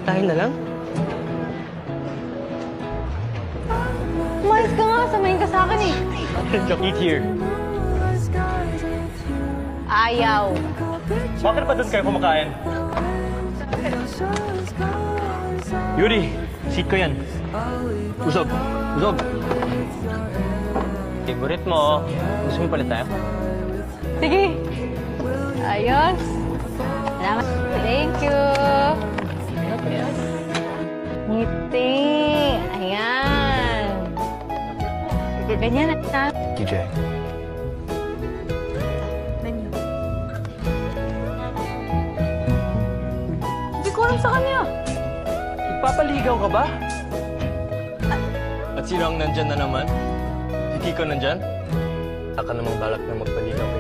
Tayo na lang? Umayos ka nga, samayin ka sa akin eh. Eat here. Ayaw. Bakit ba doon kayo kumakain? Yuri, seat ko yan. Usog. Usog. Favorite mo. Gusto mo palit tayo? Sige. Ayos. Salamat. Thank you. Ngiti. Ayan. Ganyan na. TJ. Hindi ko alam sa kanya. Nagpapaligaw ka ba? At sino ang nandyan na naman? Si Kiko nandyan? Aka namang balak na magpaligaw kay